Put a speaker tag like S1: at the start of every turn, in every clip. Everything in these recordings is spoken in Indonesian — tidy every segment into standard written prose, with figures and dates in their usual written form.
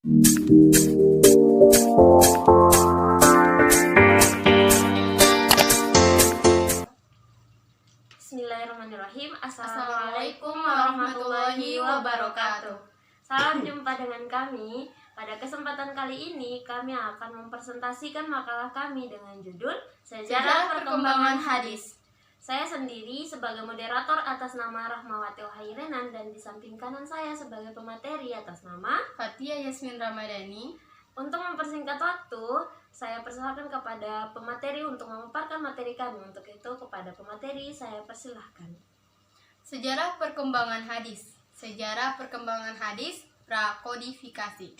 S1: Bismillahirrahmanirrahim. Assalamualaikum warahmatullahi wabarakatuh. Salam jumpa dengan kami. Pada kesempatan kali ini kami akan mempresentasikan makalah kami dengan judul Sejarah Perkembangan Hadis. Saya sendiri sebagai moderator atas nama Rahmawati Ohairenan, dan di samping kanan saya sebagai pemateri atas nama
S2: Fatia Yasmin Ramadhani.
S1: Untuk mempersingkat waktu, saya persilahkan kepada pemateri untuk memaparkan materi kami. Untuk itu kepada pemateri saya persilahkan.
S2: Sejarah perkembangan hadis. Sejarah perkembangan hadis prakodifikasi.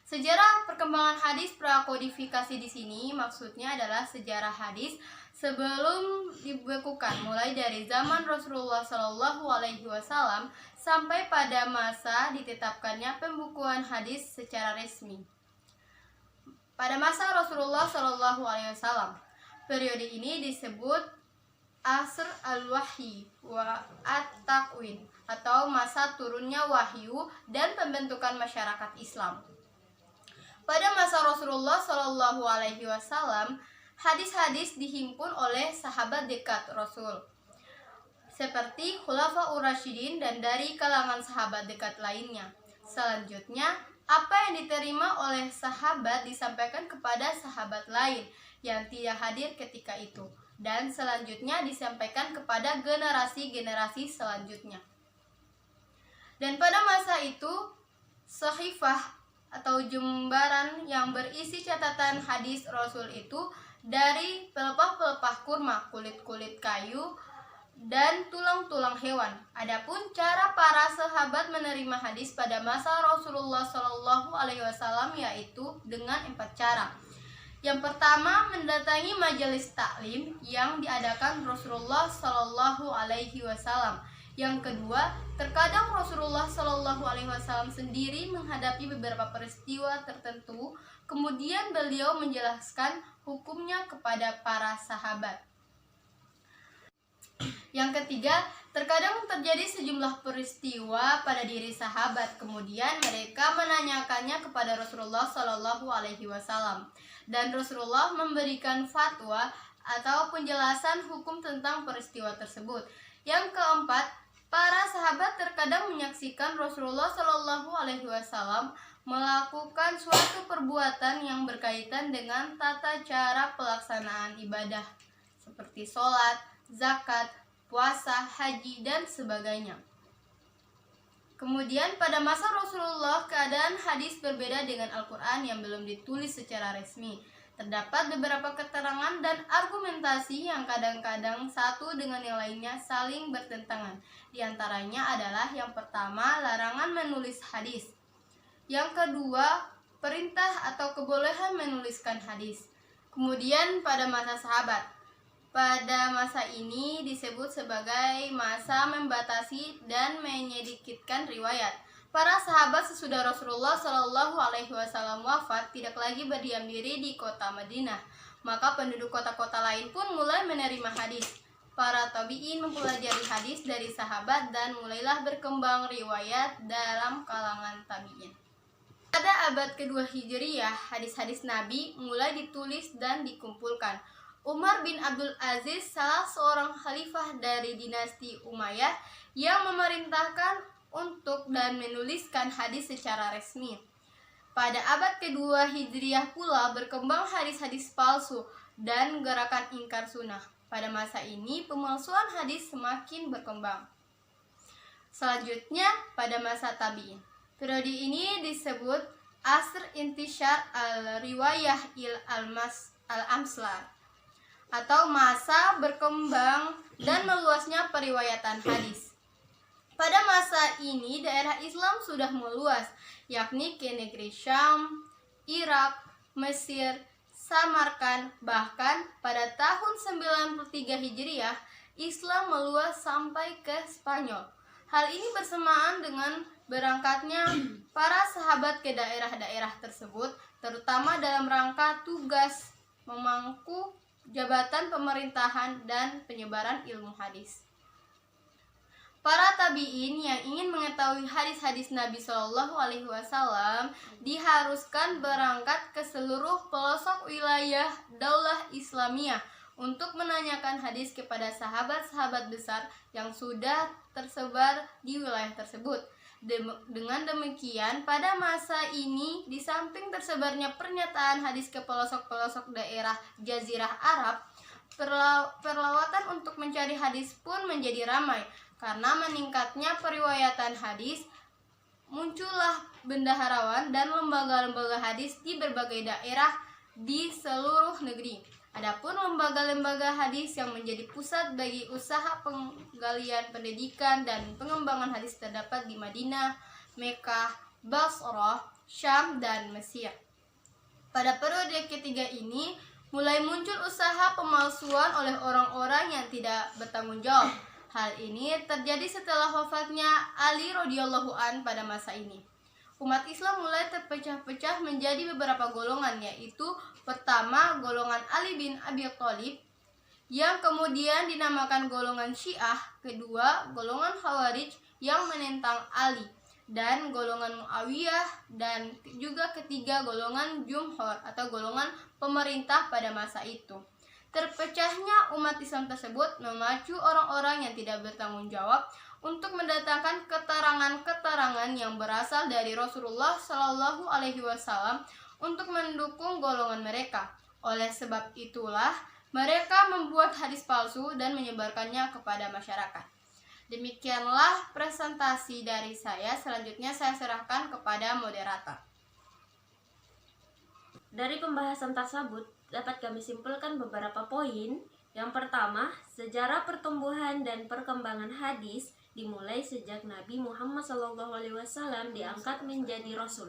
S2: Sejarah perkembangan hadis prakodifikasi di sini maksudnya adalah sejarah hadis sebelum dibekukan, mulai dari zaman Rasulullah Shallallahu Alaihi Wasallam sampai pada masa ditetapkannya pembukuan hadis secara resmi. Pada masa Rasulullah Shallallahu Alaihi Wasallam, periode ini disebut Asr al-Wahyi wa at-Takwin, atau masa turunnya wahyu dan pembentukan masyarakat Islam. Pada masa Rasulullah Shallallahu Alaihi Wasallam, hadis-hadis dihimpun oleh sahabat dekat Rasul, seperti Khulafaur Rasyidin dan dari kalangan sahabat dekat lainnya. Selanjutnya, apa yang diterima oleh sahabat disampaikan kepada sahabat lain yang tidak hadir ketika itu, dan selanjutnya disampaikan kepada generasi-generasi selanjutnya. Dan pada masa itu, sahifah atau jembaran yang berisi catatan hadis Rasul itu dari pelepah-pelepah kurma, kulit-kulit kayu, dan tulang-tulang hewan. Adapun cara para sahabat menerima hadis pada masa Rasulullah Shallallahu Alaihi Wasallam yaitu dengan 4 cara. Yang pertama, mendatangi majelis taklim yang diadakan Rasulullah Shallallahu Alaihi Wasallam. Yang kedua, terkadang Rasulullah Shallallahu Alaihi Wasallam sendiri menghadapi beberapa peristiwa tertentu, kemudian beliau menjelaskan hukumnya kepada para sahabat. Yang ketiga, terkadang terjadi sejumlah peristiwa pada diri sahabat, kemudian mereka menanyakannya kepada Rasulullah Shallallahu Alaihi Wasallam, dan Rasulullah memberikan fatwa atau penjelasan hukum tentang peristiwa tersebut. Yang keempat, para sahabat terkadang menyaksikan Rasulullah Shallallahu Alaihi Wasallam melakukan suatu perbuatan yang berkaitan dengan tata cara pelaksanaan ibadah seperti sholat, zakat, puasa, haji, dan sebagainya. Kemudian pada masa Rasulullah, keadaan hadis berbeda dengan Al-Quran yang belum ditulis secara resmi. Terdapat beberapa keterangan dan argumentasi yang kadang-kadang satu dengan yang lainnya saling bertentangan. Di antaranya adalah yang pertama, larangan menulis hadis. Yang kedua, perintah atau kebolehan menuliskan hadis. Kemudian pada masa sahabat. Pada masa ini disebut sebagai masa membatasi dan menyedikitkan riwayat. Para sahabat sesudah Rasulullah Shallallahu Alaihi Wasallam wafat tidak lagi berdiam diri di kota Madinah, maka penduduk kota-kota lain pun mulai menerima hadis. Para tabi'in mempelajari hadis dari sahabat dan mulailah berkembang riwayat dalam kalangan tabi'in. Pada abad kedua Hijriyah, hadis-hadis Nabi mulai ditulis dan dikumpulkan. Umar bin Abdul Aziz, salah seorang khalifah dari dinasti Umayyah, yang memerintahkan untuk dan menuliskan hadis secara resmi. Pada abad kedua Hijriyah pula berkembang hadis-hadis palsu dan gerakan ingkar sunnah. Pada masa ini pemalsuan hadis semakin berkembang. Selanjutnya pada masa tabi'in. Periode ini disebut Asr Intishar al-Riwayah al-Amsal, atau masa berkembang dan meluasnya periwayatan hadis. Pada masa ini daerah Islam sudah meluas, yakni ke negeri Syam, Irak, Mesir, Samarkand. Bahkan pada tahun 93 Hijriah, Islam meluas sampai ke Spanyol. Hal ini bersamaan dengan berangkatnya para sahabat ke daerah-daerah tersebut, terutama dalam rangka tugas memangku jabatan pemerintahan dan penyebaran ilmu hadis. Para tabi'in yang ingin mengetahui hadis-hadis Nabi Shallallahu Alaihi Wasallam diharuskan berangkat ke seluruh pelosok wilayah Daulah Islamiyah untuk menanyakan hadis kepada sahabat-sahabat besar yang sudah tersebar di wilayah tersebut. Dengan demikian, pada masa ini, di samping tersebarnya pernyataan hadis ke pelosok-pelosok daerah Jazirah Arab, perlawatan untuk mencari hadis pun menjadi ramai. Karena meningkatnya periwayatan hadis, muncullah bendaharawan dan lembaga-lembaga hadis di berbagai daerah di seluruh negeri. Adapun lembaga-lembaga hadis yang menjadi pusat bagi usaha penggalian pendidikan dan pengembangan hadis terdapat di Madinah, Mekkah, Basrah, Syam, dan Mesir. Pada periode ketiga ini, mulai muncul usaha pemalsuan oleh orang-orang yang tidak bertanggung jawab. Hal ini terjadi setelah wafatnya Ali radhiyallahu an pada masa ini. Umat Islam mulai terpecah-pecah menjadi beberapa golongan, yaitu pertama golongan Ali bin Abi Thalib yang kemudian dinamakan golongan Syiah, kedua golongan Khawarij yang menentang Ali, dan golongan Muawiyah, dan juga ketiga golongan Jumhur atau golongan pemerintah pada masa itu. Terpecahnya umat Islam tersebut memacu orang-orang yang tidak bertanggung jawab untuk mendatangkan keterangan-keterangan yang berasal dari Rasulullah Shallallahu Alaihi Wasallam untuk mendukung golongan mereka. Oleh sebab itulah mereka membuat hadis palsu dan menyebarkannya kepada masyarakat. Demikianlah presentasi dari saya. Selanjutnya saya serahkan kepada moderator.
S1: Dari pembahasan tersebut dapat kami simpulkan beberapa poin. Yang pertama, sejarah pertumbuhan dan perkembangan hadis dimulai sejak Nabi Muhammad SAW diangkat menjadi Rasul.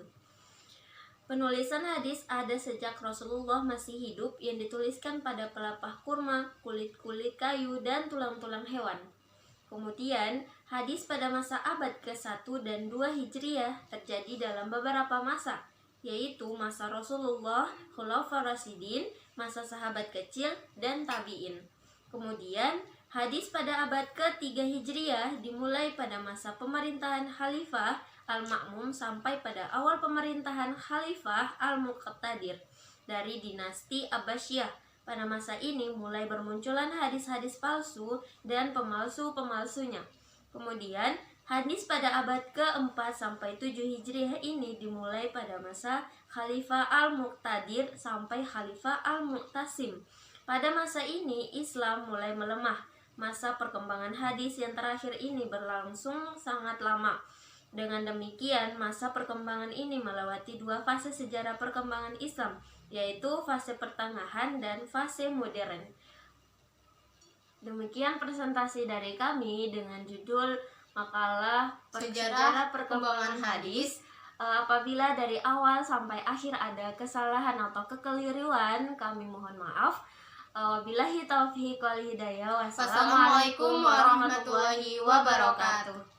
S1: Penulisan hadis ada sejak Rasulullah masih hidup yang dituliskan pada pelepah kurma, kulit-kulit kayu, dan tulang-tulang hewan. Kemudian, hadis pada masa abad ke-1 dan 2 Hijriah terjadi dalam beberapa masa, yaitu masa Rasulullah, Khulafaur Rasyidin, masa sahabat kecil, dan tabi'in. Kemudian, hadis pada abad ke-3 Hijriah dimulai pada masa pemerintahan Khalifah Al-Ma'mun sampai pada awal pemerintahan Khalifah Al-Muqtadir dari dinasti Abbasiyah. Pada masa ini mulai bermunculan hadis-hadis palsu dan pemalsu-pemalsunya. Kemudian, hadis pada abad ke-4 sampai 7 Hijriah ini dimulai pada masa Khalifah Al-Muqtadir sampai Khalifah Al-Mu'tasim. Pada masa ini Islam mulai melemah. Masa perkembangan hadis yang terakhir ini berlangsung sangat lama. Dengan demikian, masa perkembangan ini melewati 2 fase sejarah perkembangan Islam, yaitu fase pertengahan dan fase modern. Demikian presentasi dari kami dengan judul makalah sejarah perkembangan hadis. Apabila dari awal sampai akhir ada kesalahan atau kekeliruan, kami mohon maaf. Wabillahi taufiq wal hidayah. Wassalamualaikum warahmatullahi wabarakatuh.